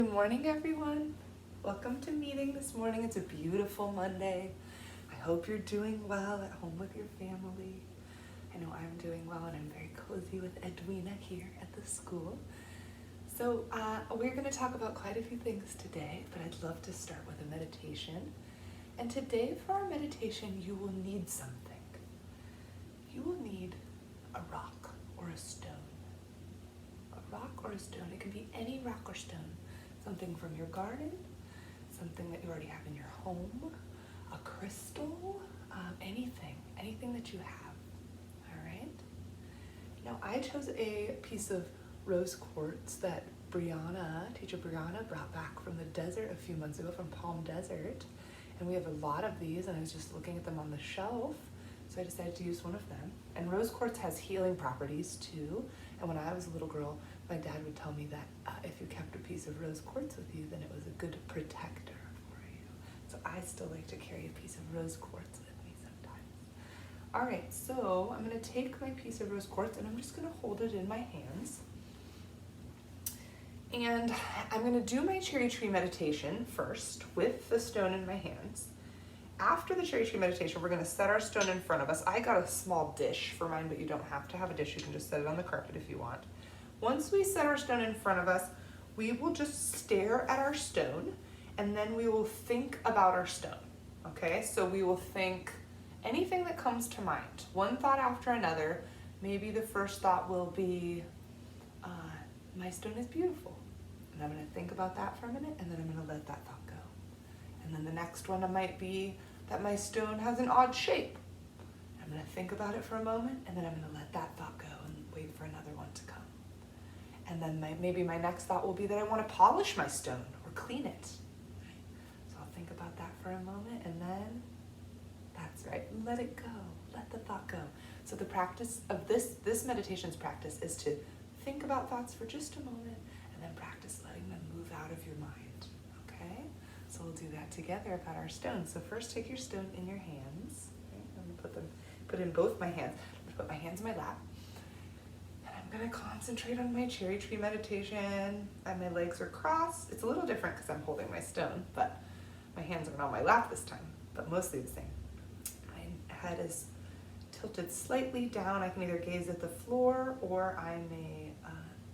Good morning, everyone. Welcome to meeting this morning. It's a beautiful Monday. I hope you're doing well at home with your family. I know I'm doing well, and I'm very cozy with Edwina here at the school. So we're going to talk about quite a few things today, but I'd love to start with a meditation. And today for our meditation, you will need something. You will need a rock or a stone. A rock or a stone. It can be any rock or stone. Something from your garden, something that you already have in your home, a crystal, anything that you have, all right? Now I chose a piece of rose quartz that teacher Brianna brought back from the desert a few months ago from Palm Desert, and we have a lot of these, and I was just looking at them on the shelf, so I decided to use one of them. And rose quartz has healing properties too, and when I was a little girl, my dad would tell me that if you kept a piece of rose quartz with you, then it was a good protector for you. So I still like to carry a piece of rose quartz with me sometimes. All right, so I'm going to take my piece of rose quartz and I'm just going to hold it in my hands. And I'm going to do my cherry tree meditation first with the stone in my hands. After the cherry tree meditation, we're going to set our stone in front of us. I got a small dish for mine, but you don't have to have a dish. You can just set it on the carpet if you want. Once we set our stone in front of us, we will just stare at our stone, and then we will think about our stone, okay? So we will think anything that comes to mind, one thought after another. Maybe the first thought will be, my stone is beautiful. And I'm gonna think about that for a minute, and then I'm gonna let that thought go. And then the next one might be that my stone has an odd shape. I'm gonna think about it for a moment, and then I'm gonna let that thought go and wait for another one to come. And then maybe my next thought will be that I want to polish my stone or clean it. So I'll think about that for a moment, and then that's right, let it go, let the thought go. So the practice of this meditation's practice is to think about thoughts for just a moment and then practice letting them move out of your mind, okay? So we'll do that together about our stone. So first take your stone in your hands. Okay? I'm gonna put it in both my hands. I'm gonna put my hands in my lap. I'm gonna concentrate on my cherry tree meditation, and my legs are crossed. It's a little different because I'm holding my stone, but my hands are on my lap this time, but mostly the same. My head is tilted slightly down. I can either gaze at the floor or I may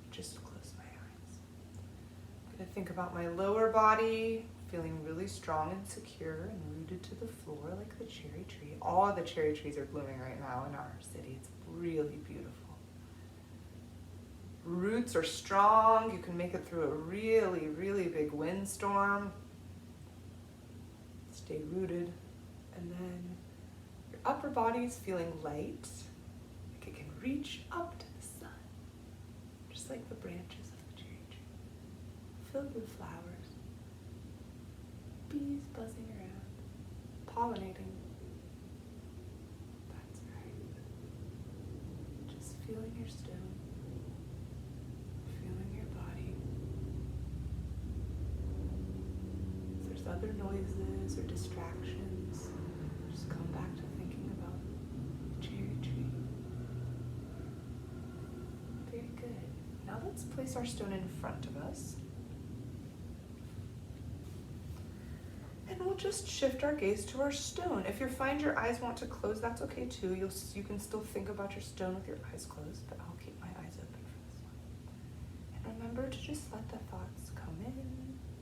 just close my eyes. I'm gonna think about my lower body, feeling really strong and secure and rooted to the floor like the cherry tree. All the cherry trees are blooming right now in our city. It's really beautiful. Roots are strong. You can make it through a really, really big windstorm. Stay rooted. And then your upper body is feeling light. Like it can reach up to the sun. Just like the branches of the cherry tree. Filled with flowers. Bees buzzing around. Pollinating. That's right. Just feeling your stone. Other noises or distractions, just come back to thinking about the cherry tree. Very good. Now let's place our stone in front of us. And we'll just shift our gaze to our stone. If you find your eyes want to close, that's okay too. You can still think about your stone with your eyes closed, but I'll keep my eyes open for this one. And remember to just let the thoughts come in,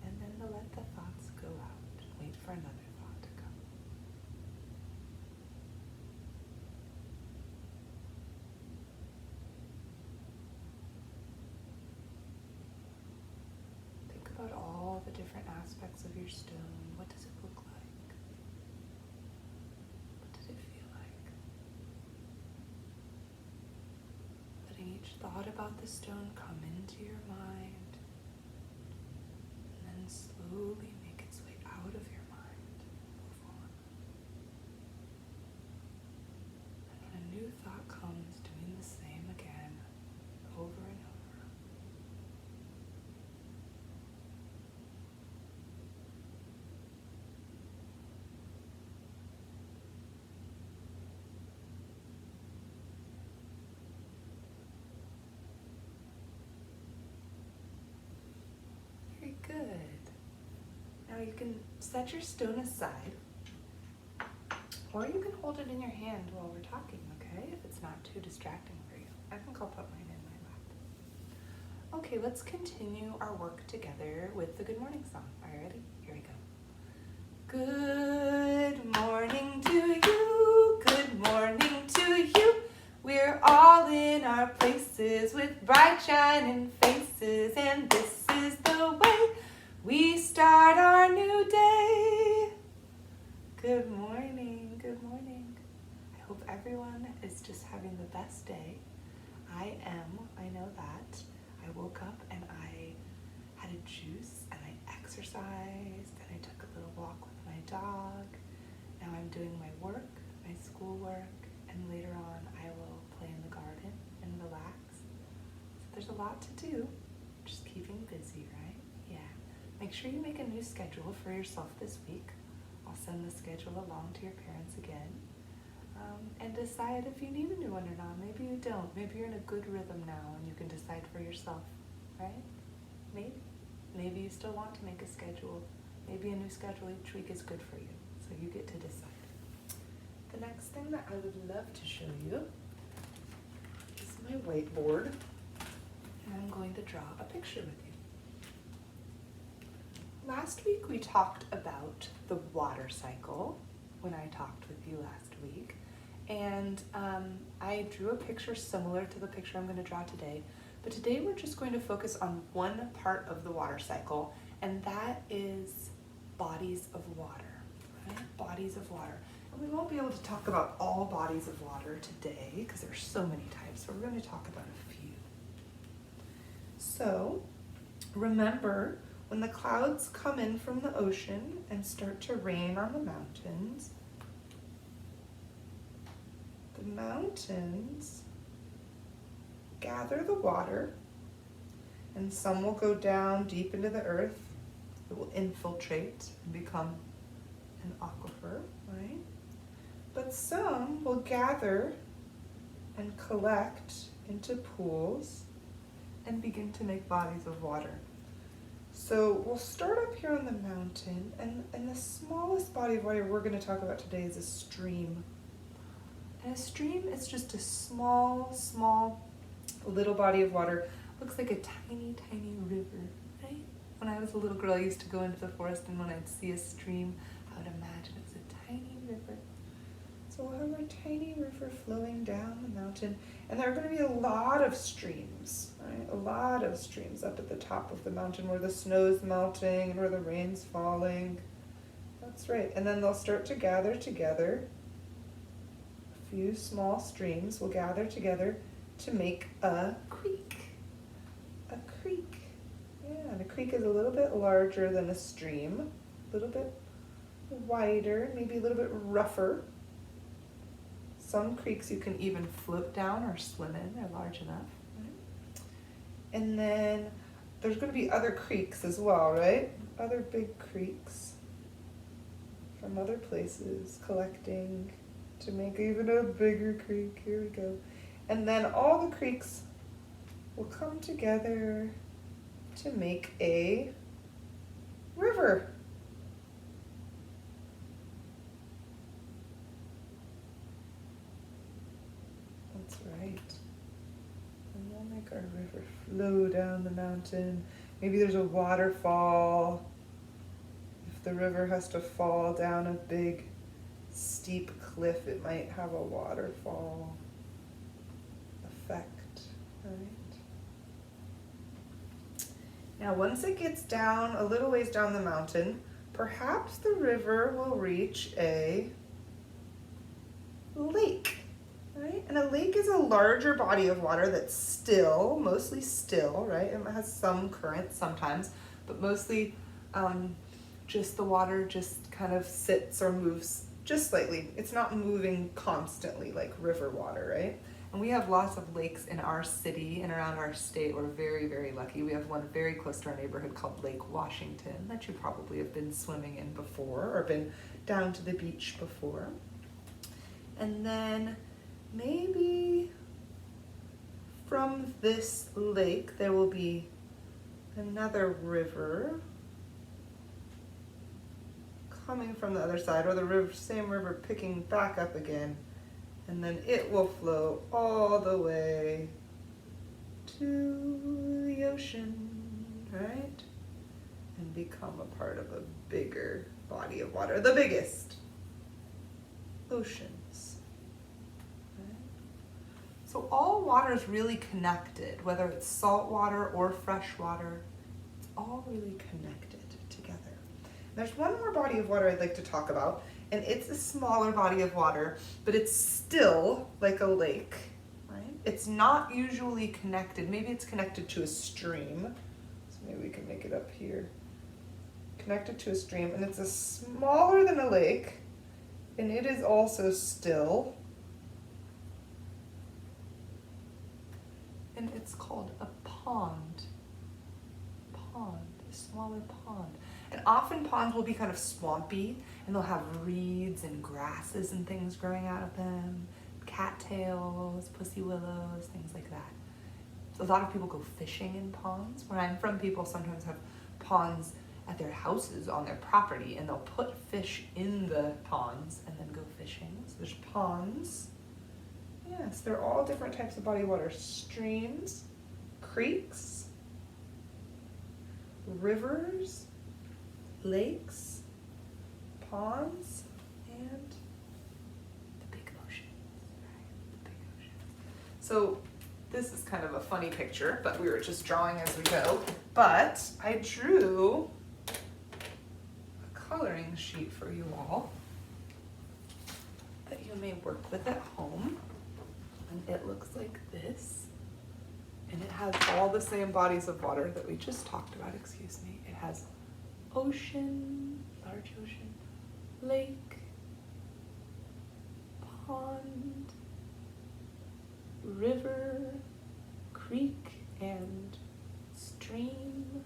and then to let the thoughts go out. Wait for another thought to come. Think about all the different aspects of your stone. What does it look like? What does it feel like? Letting each thought about the stone come into your mind, and then slowly make its way out of your mind. Move on. And when a new thought comes, doing the same again, over and over. Now you can set your stone aside, or you can hold it in your hand while we're talking, okay? If it's not too distracting for you. I think I'll put mine in my lap. Okay, let's continue our work together with the good morning song. Are you ready? Here we go. Good morning to you, good morning to you. We're all in our places with bright shining faces, and this is the way we start our new day. Good morning, good morning. I hope everyone is just having the best day. I am, I know that. I woke up and I had a juice and I exercised and I took a little walk with my dog. Now I'm doing my work, my schoolwork, and later on I will play in the garden and relax. So there's a lot to do, just keeping busy, right? Yeah. Make sure you make a new schedule for yourself this week. I'll send the schedule along to your parents again. And decide if you need a new one or not. Maybe you don't. Maybe you're in a good rhythm now and you can decide for yourself, right? Maybe. Maybe you still want to make a schedule. Maybe a new schedule each week is good for you. So you get to decide. The next thing that I would love to show you is my whiteboard. And I'm going to draw a picture with you. Last week we talked about the water cycle when I talked with you last week. And I drew a picture similar to the picture I'm going to draw today. But today we're just going to focus on one part of the water cycle, and that is bodies of water, right? Bodies of water. And we won't be able to talk about all bodies of water today because there's so many types, so we're going to talk about a few. So remember, when the clouds come in from the ocean and start to rain on the mountains gather the water, and some will go down deep into the earth. It will infiltrate and become an aquifer, right? But some will gather and collect into pools and begin to make bodies of water. So we'll start up here on the mountain, and the smallest body of water we're going to talk about today is a stream. And a stream is just a small little body of water. Looks like a tiny, tiny river, right? When I was a little girl, I used to go into the forest, and when I'd see a stream, I would imagine it was a tiny river. So we'll have our tiny river flowing down the mountain, and there are going to be a lot of streams, right? A lot of streams up at the top of the mountain where the snow's melting and where the rain's falling. That's right. And then they'll start to gather together. A few small streams will gather together to make a creek. A creek. Yeah, and a creek is a little bit larger than a stream, a little bit wider, maybe a little bit rougher. Some creeks you can even float down or swim in, they're large enough. Right? And then there's going to be other creeks as well, right? Other big creeks from other places collecting to make even a bigger creek. Here we go. And then all the creeks will come together to make a river. That's right. And we'll make our river flow down the mountain. Maybe there's a waterfall. If the river has to fall down a big steep cliff, it might have a waterfall effect, right? Now once it gets down a little ways down the mountain, perhaps the river will reach a lake, right? And a lake is a larger body of water that's still, mostly still, right? It has some current sometimes, but mostly just the water just kind of sits or moves just slightly. It's not moving constantly like river water, right? And we have lots of lakes in our city and around our state. We're very, very lucky. We have one very close to our neighborhood called Lake Washington that you probably have been swimming in before or been down to the beach before. And then maybe from this lake there will be another river coming from the other side, or the river, same river picking back up again, and then it will flow all the way to the ocean, right? And become a part of a bigger body of water, the biggest, oceans. Right? So all water is really connected, whether it's salt water or fresh water, it's all really connected together. There's one more body of water I'd like to talk about, and it's a smaller body of water, but it's still like a lake, right? It's not usually connected. Maybe it's connected to a stream. So maybe we can make it up here. Connected to a stream, and it's smaller than a lake, and it is also still, and it's called a pond. A smaller pond. And often ponds will be kind of swampy, and they'll have reeds and grasses and things growing out of them, cattails, pussy willows, things like that. So a lot of people go fishing in ponds. Where I'm from, people sometimes have ponds at their houses on their property, and they'll put fish in the ponds and then go fishing. So there's ponds. Yes, they're all different types of body of water. Streams, creeks, rivers, lakes, ponds, and the big ocean. Right? The big ocean. So this is kind of a funny picture, but we were just drawing as we go. But I drew a coloring sheet for you all that you may work with at home. And it looks like this. And it has all the same bodies of water that we just talked about, excuse me. It has ocean, large ocean, lake, pond, river, creek, and stream.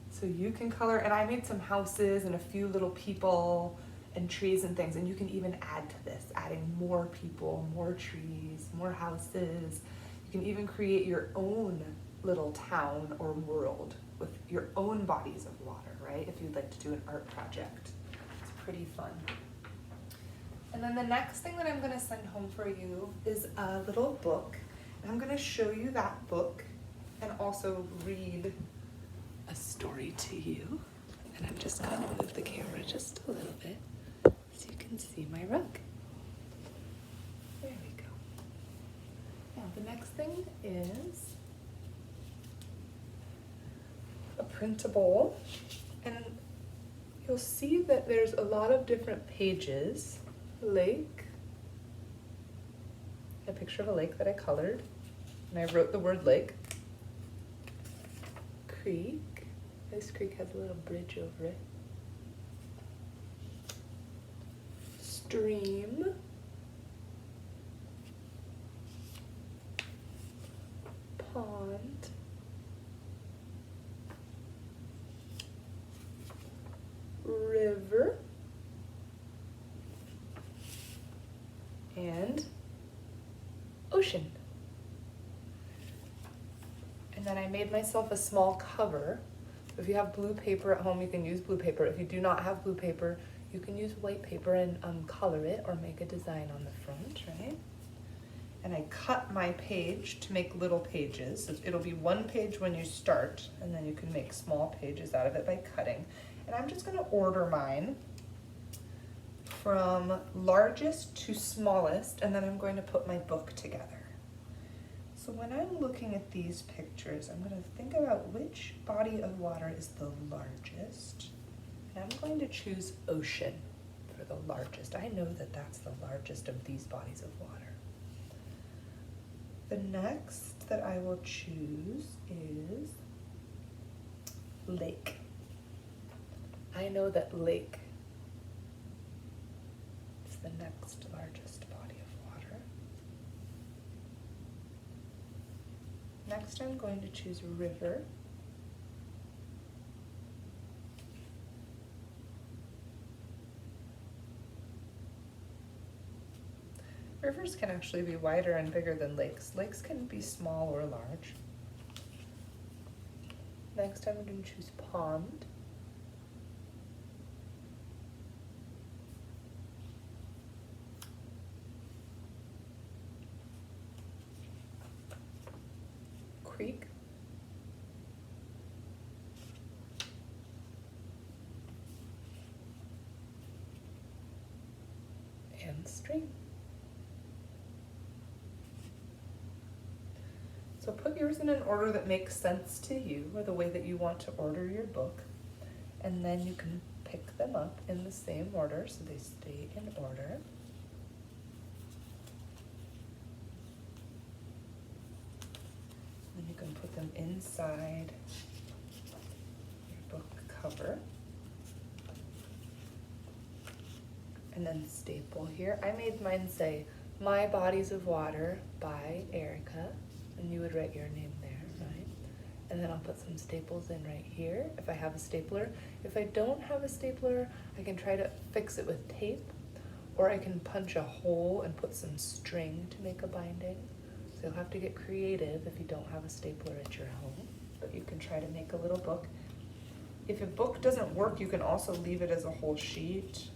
So you can color, and I made some houses and a few little people and trees and things, and you can even add to this, adding more people, more trees, more houses. You can even create your own little town or world with your own bodies of water, right? If you'd like to do an art project. It's pretty fun. And then the next thing that I'm gonna send home for you is a little book. And I'm gonna show you that book and also read a story to you. And I'm just gonna move the camera just a little bit so you can see my rug. There we go. Now the next thing is a printable, and you'll see that there's a lot of different pages. Lake, a picture of a lake that I colored, and I wrote the word lake. Creek, this creek has a little bridge over it. Stream, pond, river, and ocean. And then I made myself a small cover. If you have blue paper at home, you can use blue paper. If you do not have blue paper, you can use white paper and color it or make a design on the front, right? And I cut my page to make little pages. It'll be one page when you start, and then you can make small pages out of it by cutting. And I'm just gonna order mine from largest to smallest, and then I'm going to put my book together. So when I'm looking at these pictures, I'm going to think about which body of water is the largest, and I'm going to choose ocean for the largest. I know that that's the largest of these bodies of water. The next that I will choose is lake. I know that lake is the next largest body of water. Next, I'm going to choose river. Rivers can actually be wider and bigger than lakes. Lakes can be small or large. Next, I'm going to choose pond. creek. And stream. So put yours in an order that makes sense to you, or the way that you want to order your book, and then you can pick them up in the same order so they stay in order. And you can put them inside your book cover. And then staple here. I made mine say, My Bodies of Water by Erica. And you would write your name there, right? And then I'll put some staples in right here if I have a stapler. If I don't have a stapler, I can try to fix it with tape, or I can punch a hole and put some string to make a binding. So you'll have to get creative if you don't have a stapler at your home, but you can try to make a little book. If a book doesn't work, you can also leave it as a whole sheet,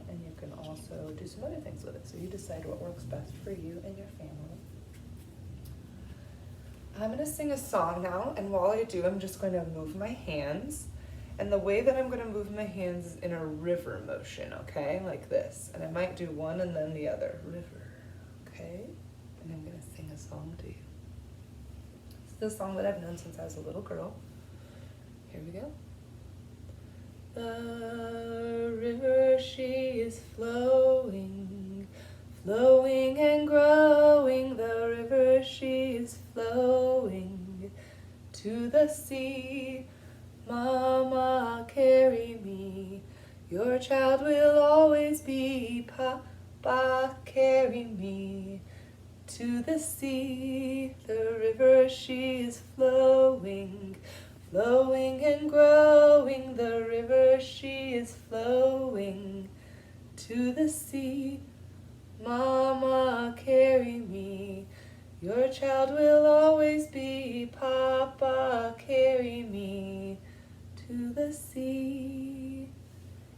and you can also do some other things with it. So you decide what works best for you and your family. I'm going to sing a song now, and while I do, I'm just going to move my hands. And the way that I'm going to move my hands is in a river motion, okay? Like this. And I might do one and then the other. River, okay? And I'm going to sing a song to you. It's a song that I've known since I was a little girl. Here we go. The river, she is flowing, flowing and growing. The river, she is flowing to the sea. Mama, carry me. Your child will always be. Papa, carry me to the sea. The river, she is flowing, flowing and growing. The river, she is flowing to the sea. Mama, carry me. Your child will always be. Papa, carry me to the sea.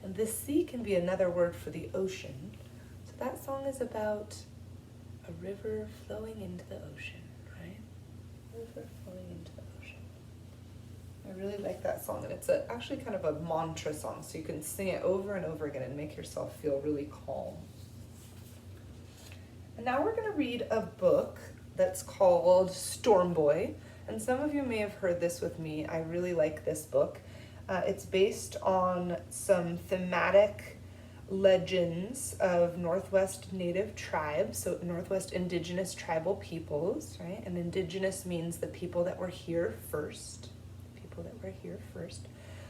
And the sea can be another word for the ocean. So that song is about a river flowing into the ocean, right? River flowing into the ocean. I really like that song, and it's actually kind of a mantra song, so you can sing it over and over again and make yourself feel really calm. And now we're going to read a book that's called Storm Boy, and some of you may have heard this with me. I really like this book. It's based on some thematic legends of Northwest Native tribes, so Northwest Indigenous tribal peoples, right? And Indigenous means the people that were here first.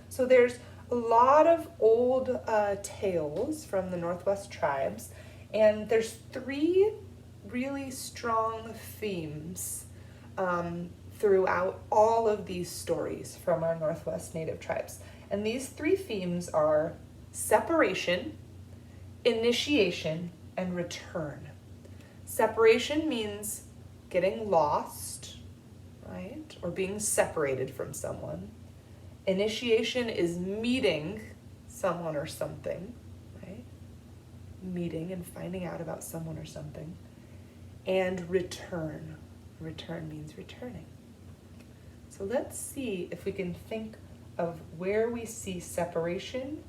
So there's a lot of old tales from the Northwest tribes, and there's 3 really strong themes throughout all of these stories from our Northwest Native tribes. And these 3 themes are separation, initiation, and return. Separation means getting lost, right? Or being separated from someone. Initiation is meeting someone or something, right? Meeting and finding out about someone or something. And return. Return means returning. So let's see if we can think of where we see separation,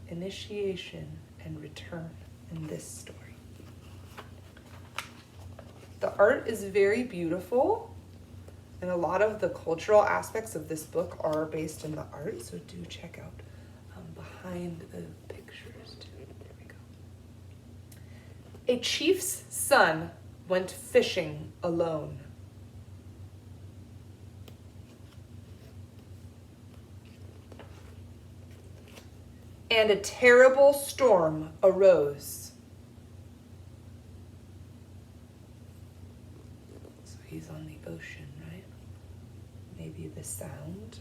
initiation, and return in this story. The art is very beautiful, and a lot of the cultural aspects of this book are based in the art, so do check out behind the pictures too. There we go. A chief's son went fishing alone. And a terrible storm arose. So he's on the ocean, right? Maybe the sound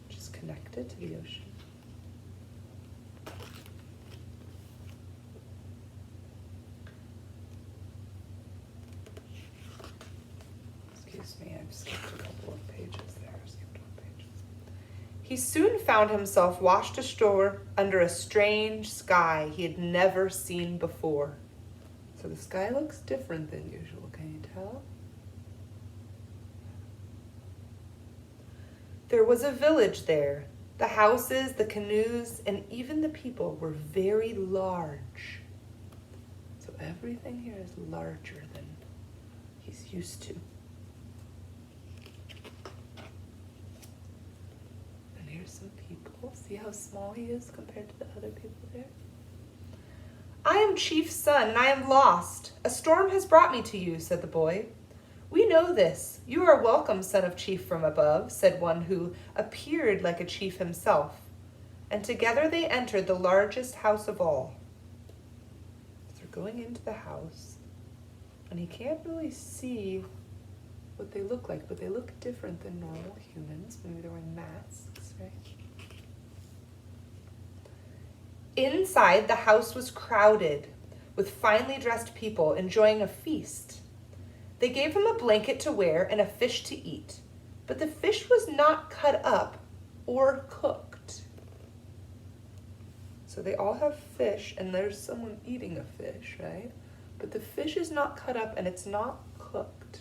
just connected to the ocean. Excuse me, I've skipped a couple of pages there. I skipped 1 page. He soon found himself washed ashore under a strange sky he had never seen before. So the sky looks different than usual, can you tell? There was a village there. The houses, the canoes, and even the people were very large. So everything here is larger than he's used to. And here's some people. See how small he is compared to the other people there? I am Chief's son, and I am lost. A storm has brought me to you, said the boy. We know this. You are welcome, son of Chief from above, said one who appeared like a chief himself. And together they entered the largest house of all. So they're going into the house, and he can't really see what they look like, but they look different than normal humans. Maybe they're wearing masks, right? Inside, the house was crowded with finely dressed people enjoying a feast. They gave him a blanket to wear and a fish to eat, but the fish was not cut up or cooked. So they all have fish, and there's someone eating a fish, right? But the fish is not cut up and it's not cooked.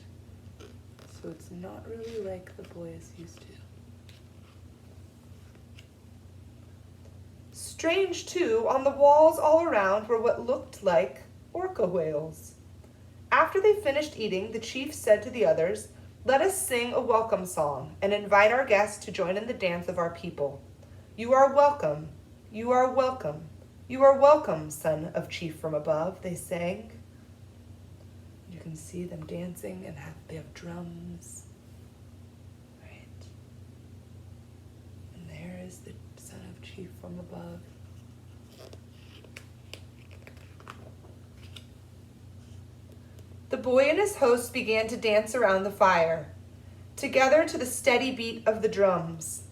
So it's not really like the boy is used to. Strange, too, on the walls all around were what looked like orca whales. After they finished eating, the chief said to the others, "Let us sing a welcome song and invite our guests to join in the dance of our people. You are welcome, you are welcome, you are welcome, son of Chief from above," they sang. You can see them dancing and they have drums. Right. And there is the son of Chief from above. The boy and his host began to dance around the fire, together to the steady beat of the drums.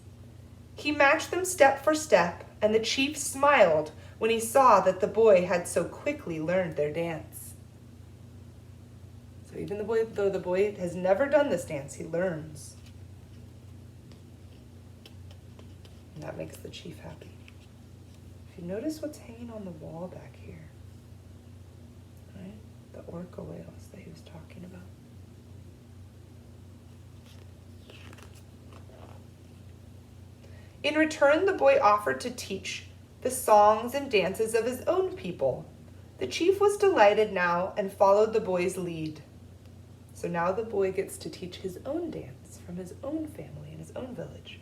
He matched them step for step, and the chief smiled when he saw that the boy had so quickly learned their dance. So even though the boy has never done this dance, he learns. And that makes the chief happy. If you notice what's hanging on the wall back here, right? The orca whales that he was talking about. In return, the boy offered to teach the songs and dances of his own people. The chief was delighted now and followed the boy's lead. So now the boy gets to teach his own dance from his own family in his own village.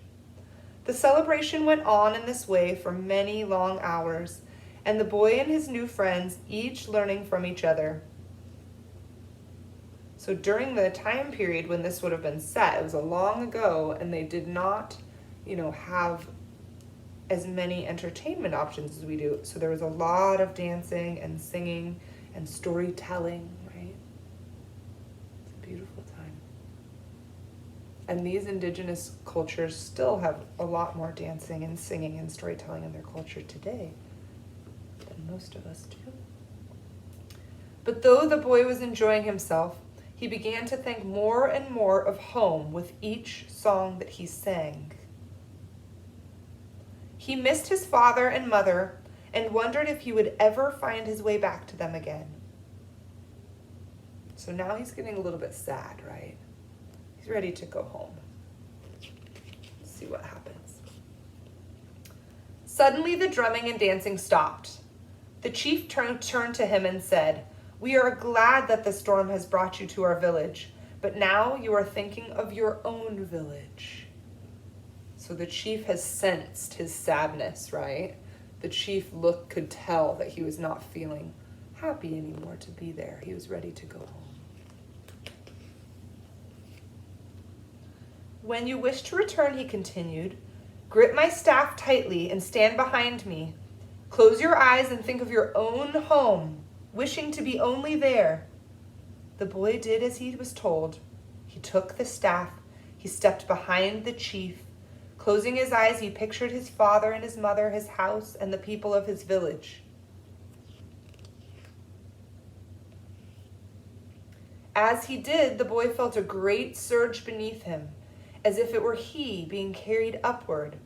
The celebration went on in this way for many long hours, and the boy and his new friends each learning from each other. So during the time period when this would have been set, it was a long ago, and they did not, have as many entertainment options as we do. So there was a lot of dancing and singing and storytelling, right? It's a beautiful time. And these indigenous cultures still have a lot more dancing and singing and storytelling in their culture today than most of us do. But though the boy was enjoying himself, he began to think more and more of home with each song that he sang. He missed his father and mother and wondered if he would ever find his way back to them again. So now he's getting a little bit sad, right? He's ready to go home. Let's see what happens. Suddenly the drumming and dancing stopped. The chief turned to him and said, "We are glad that the storm has brought you to our village, but now you are thinking of your own village." So the chief has sensed his sadness, right? The chief could tell that he was not feeling happy anymore to be there. He was ready to go home. "When you wish to return," he continued, "grip my staff tightly and stand behind me. Close your eyes and think of your own home, wishing to be only there." The boy did as he was told. He took the staff. He stepped behind the chief. Closing his eyes, he pictured his father and his mother, his house, and the people of his village. As he did, the boy felt a great surge beneath him, as if it were he being carried upward.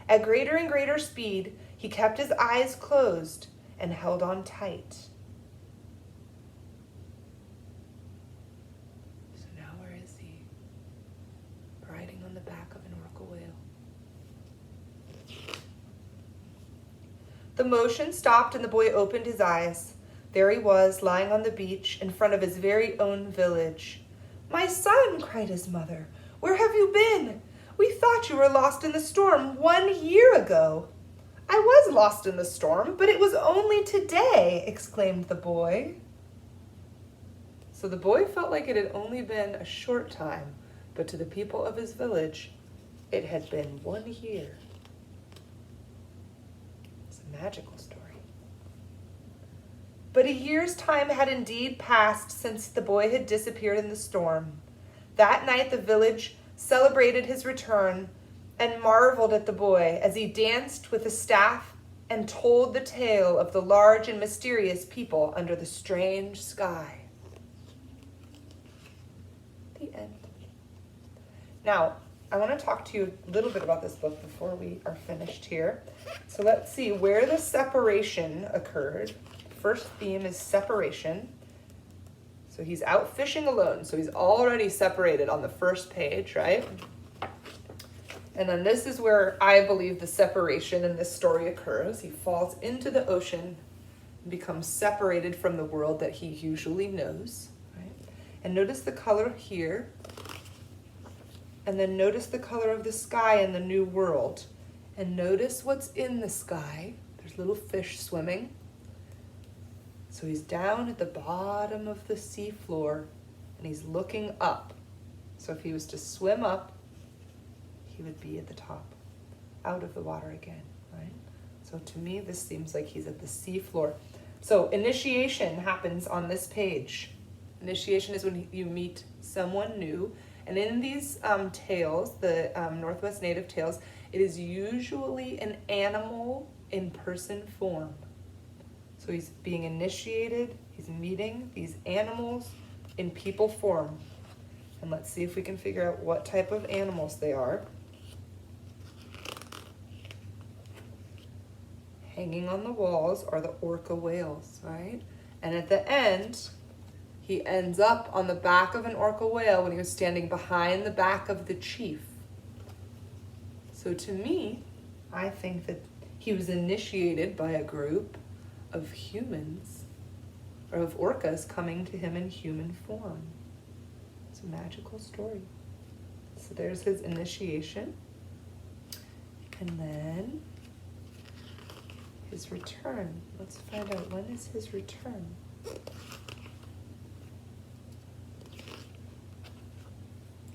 At greater and greater speed, he kept his eyes closed and held on tight. So now where is he? Riding on the back of an orca whale. The motion stopped and the boy opened his eyes. There he was, lying on the beach in front of his very own village. "My son," cried his mother, "where have you been? We thought you were lost in the storm 1 year ago." "I was lost in the storm, but it was only today," exclaimed the boy. So the boy felt like it had only been a short time, but to the people of his village, it had been 1 year. It's a magical story. But a year's time had indeed passed since the boy had disappeared in the storm. That night the village celebrated his return and marveled at the boy as he danced with a staff and told the tale of the large and mysterious people under the strange sky. The end. Now, I want to talk to you a little bit about this book before we are finished here. So let's see where the separation occurred. First theme is separation. So he's out fishing alone. So he's already separated on the first page, right? And then this is where I believe the separation in this story occurs. He falls into the ocean and becomes separated from the world that he usually knows, right? And notice the color here. And then notice the color of the sky in the new world. And notice what's in the sky. There's little fish swimming. So he's down at the bottom of the sea floor and he's looking up. So if he was to swim up, he would be at the top, out of the water again, right? So to me, this seems like he's at the sea floor. So initiation happens on this page. Initiation is when you meet someone new. And in these tales, the Northwest Native tales, it is usually an animal in person form. So he's being initiated, he's meeting these animals in people form. And let's see if we can figure out what type of animals they are. Hanging on the walls are the orca whales, right? And at the end, he ends up on the back of an orca whale when he was standing behind the back of the chief. So to me, I think that he was initiated by a group of humans, or of orcas coming to him in human form. It's a magical story. So there's his initiation. And then his return. Let's find out, when is his return?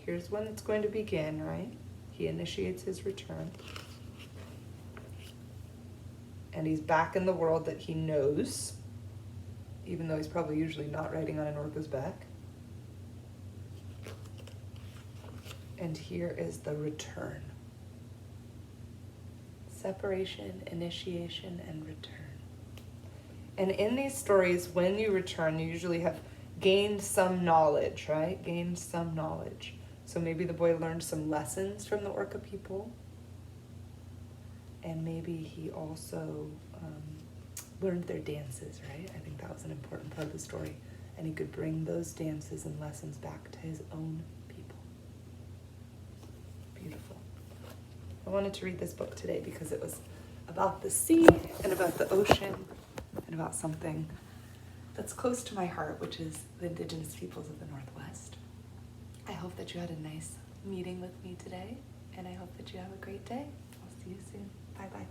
Here's when it's going to begin, right? He initiates his return. And he's back in the world that he knows, even though he's probably usually not riding on an orca's back. And here is the return. Separation, initiation, and return. And in these stories, when you return, you usually have gained some knowledge, right? Gained some knowledge. So maybe the boy learned some lessons from the orca people. And maybe he also learned their dances, right? I think that was an important part of the story. And he could bring those dances and lessons back to his own people. Beautiful. I wanted to read this book today because it was about the sea and about the ocean and about something that's close to my heart, which is the Indigenous peoples of the Northwest. I hope that you had a nice meeting with me today, and I hope that you have a great day. I'll see you soon. Bye-bye.